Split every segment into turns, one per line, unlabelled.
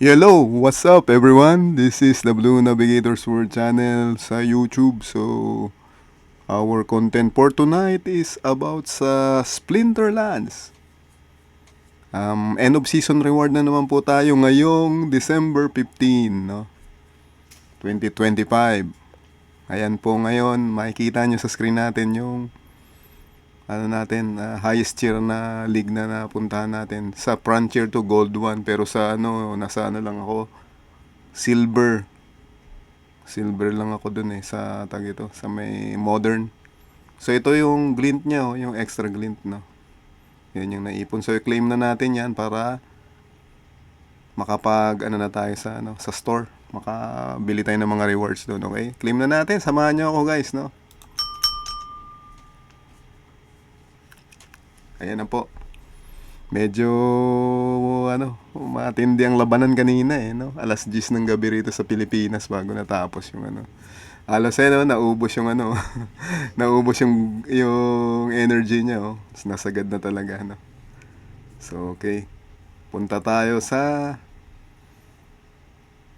Hello, what's up everyone? This is the Blue Navigators World channel sa YouTube. So, our content for tonight is about sa Splinterlands. End of season reward na naman po tayo ngayong December 15, no? 2025. Ayan po ngayon, makikita nyo sa screen natin yung highest tier na league na napuntahan natin. Sa Frontier to Gold 1, pero sa nasa lang ako, Silver. Silver lang ako dun sa sa may modern. So ito yung glint niya, yung extra glint, no. Yan yung naipon. So i-claim na natin yan para makapag na tayo sa store. Makabili tayo ng mga rewards doon, okay? Claim na natin. Samahan niyo ako, guys, no. Ayan na po. Medyo matindi ang labanan kanina no. Alas 10 ng gabi rito sa Pilipinas bago natapos yung Alas naubos yung naubos yung energy niya, oh. Nasagad na talaga, no. So, okay. Punta tayo sa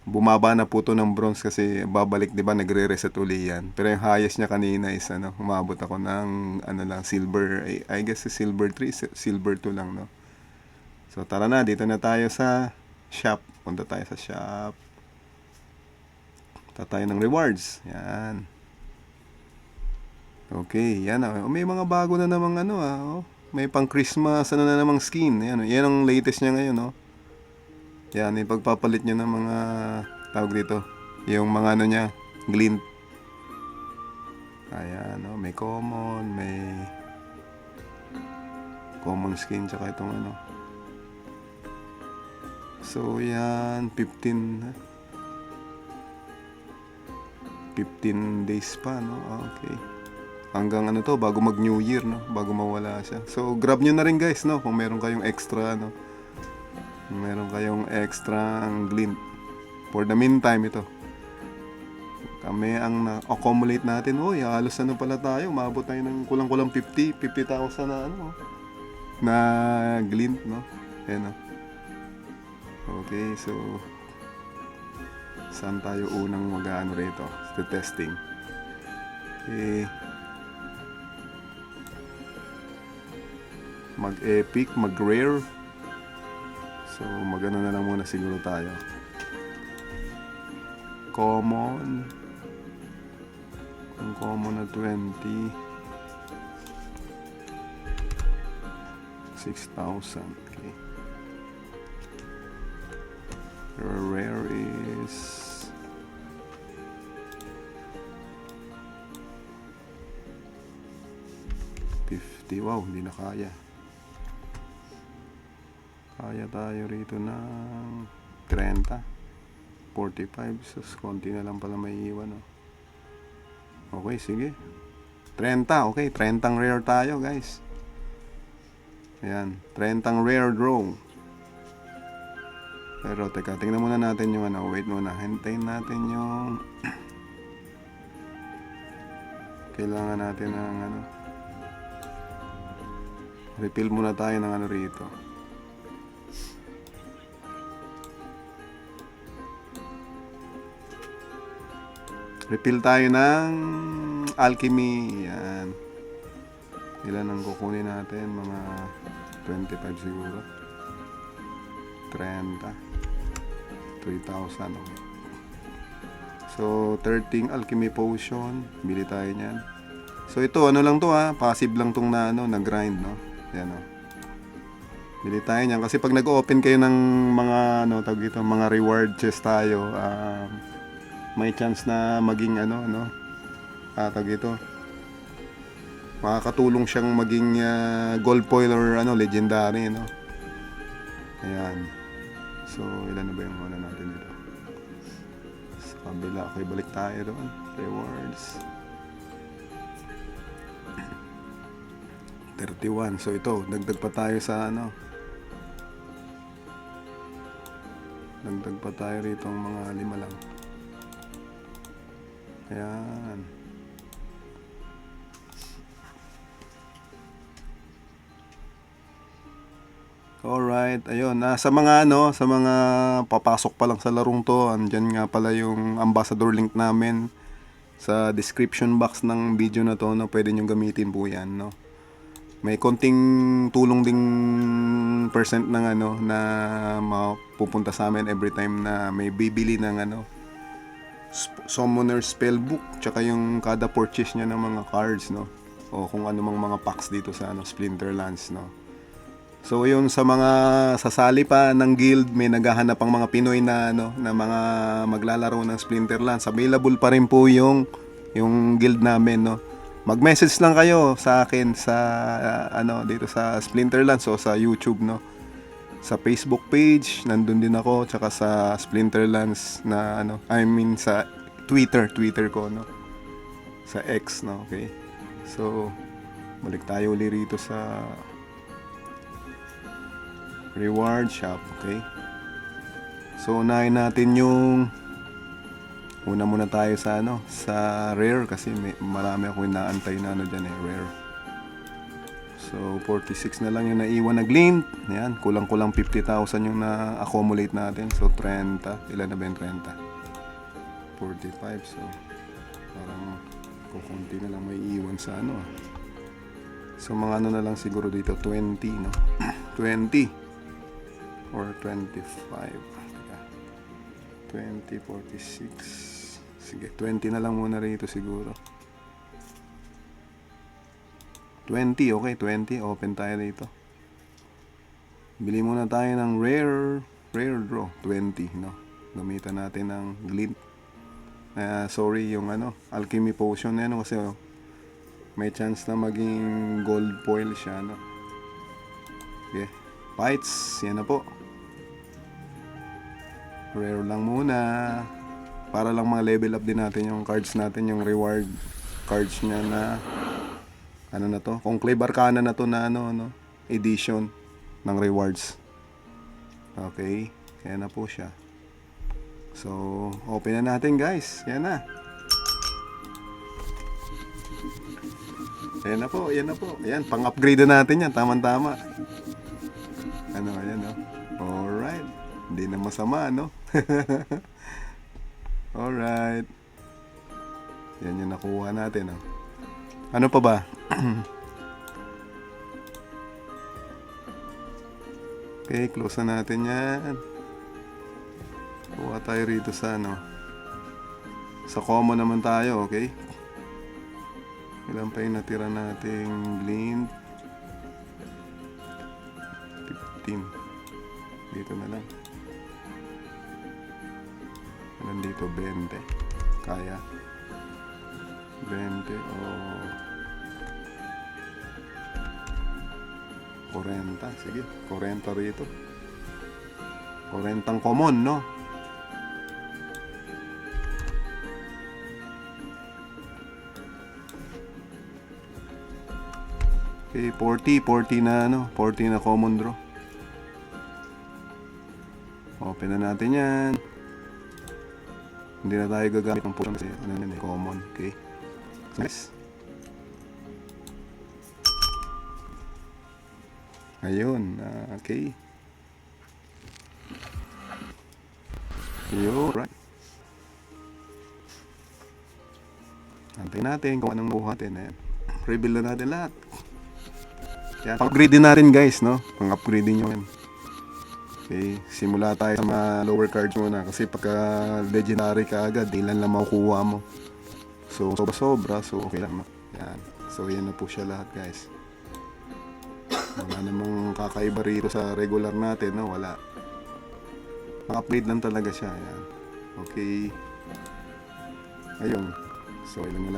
bumaba na po to ng bronze kasi babalik, 'di ba? Nagre-reset uli yan. Pero yung highest niya kanina is umabot ako ng lang silver, I guess silver 3, silver 2 lang, no. So, tara na, dito na tayo sa shop. Punta tayo sa shop. Punta tayo ng rewards. Yan. Okay, yan. May mga bago na namang may pang Christmas na namang skin. Yan, yan ang latest niya ngayon, no. Yan, ipagpapalit niyo ng mga tawag dito. Yung mga niya, glint. Ayan, may common skin tsaka itong So, yan, 15 days pa, no? Okay. Hanggang bago mag New Year, no? Bago mawala siya. So, grab nyo na rin, guys, no? Kung meron kayong extra, meron kayong extra glint. For the meantime, ito. Kami ang na-accumulate natin. Halos pala tayo. Umabot tayo ng kulang-kulang 50,000 na na glint, no? Ayan, no? Okay, so saan tayo unang rito? Sa testing. Okay. Mag-epic, mag-rare. So, na lang muna siguro tayo. Common. Ang common na 20. 6,000. Okay. Rare is 50. Wow, hindi na kaya. Kaya tayo rito ng 30. 45. So, konti na lang pala may iwan, no? Okay, sige. 30. Okay, 30 rare tayo, guys. Ayan, 30 rare draw. Pero teka, tingnan muna natin yung wait muna. Hintayin natin yung kailangan natin ng refill muna tayo ng rito. Refill tayo ng alchemy. Yan. Ilan ang kukunin natin? Mga 25 siguro. 30. 3,000. Okay. So, 13 alchemy potion. Bili tayo niyan. So, ito, lang to passive lang tong na grind, no? Yan, Bili tayo niyan. Kasi pag nag-open kayo ng mga, tawag dito, mga reward chest tayo, may chance na maging tawag dito, makakatulong siyang maging gold foil or legendary, no? Ayan. So, ilan na ba yung natin dito? Sa kabila. Okay, balik tayo doon. Rewards. 31. So, ito. Dagdag pa tayo sa Dagdag pa tayo rito ang mga 5 lang. Ayan. Alright, ayun. Sa mga ano, sa mga papasok pa lang sa larong to, andyan nga pala yung ambassador link namin sa description box ng video na to, no. Pwede nyo gamitin po yan, no. May konting tulong ding percent ng ano na mapupunta sa amin every time na may bibili ng ano Summoner Spellbook, tsaka yung kada purchase niya ng mga cards, no, o kung ano mang mga packs dito sa ano Splinterlands, no. So yun, sa mga sasali pa ng guild, may naghahanap ang mga Pinoy na ano na mga maglalaro ng Splinterlands. Available pa rin po yung guild namin, no. Mag-message lang kayo sa akin sa ano dito sa Splinterlands o sa YouTube, no. Sa Facebook page, nandun din ako, tsaka sa Splinterlands na ano, I mean sa Twitter ko, no. Sa X, no, okay. So balik tayo ulit rito sa reward shop, okay. So unahin natin yung una muna tayo sa ano, sa rare kasi marami ako inaantay na ano diyan rare. So 46 na lang yung naiwan na glint. Yan, kulang-kulang 50,000 yung na-accumulate natin. So 30, ilan na ba yung 30? 45, so parang kukunti na lang may iwan sa ano. So mga ano na lang siguro dito, 20, no? 20 or 25. Teka. 20, 46. Sige, 20 na lang muna rito siguro. 20, okay, 20. Open tayo dito. Bili muna tayo ng rare draw, 20, no? Gamitan natin ng glint. Sorry, yung ano, alchemy potion na ano kasi may chance na maging gold foil siya, no? Okay. Fights, yan na po. Rare lang muna. Para lang mga level up din natin yung cards natin, yung reward cards niya na ano na to, Conclave Arcana na to na ano, no, edition ng rewards. Okay, kaya na po siya. So, open na natin guys. Yan na. Yan na po, yan na po. Ayan, pang-upgrade na natin yan, tama-tama. Ano, ayan, no? Alright. Hindi na masama, no? Alright. Yan yung nakuha natin, no? Ano pa ba? Okay, close na natin yan. Kuha tayo rito sa ano. Sa common naman tayo, okay? Ilan pa yung natira nating glint? 15. Dito na lang. Ilan dito? 20. Kaya. 20 o 40. Sige, 40 rito. 40 common, no? Okay, 40 na ano, 40 na common draw. Open na natin yan. Hindi na tayo gagamit ng puso kasi ano yun, common, okay? Nice. Ayun, okay. Ayun, right. Antayin natin kung anong buha natin. Ayan. Reveal na natin lahat. Kaya pang-upgrade din natin guys, no? Pang-upgrade din nyo yan. Okay, simula tayo sa mga lower cards muna. Kasi pagka legendary ka agad, ilan lang makukuha mo. So, sobra, so okay lang. Yan. So, yan na po siya lahat guys. Wala namang kakaiba rito sa regular natin, no? Wala. Pang-upgrade lang talaga siya. Yan. Okay. Ayun. So, ilan na lang.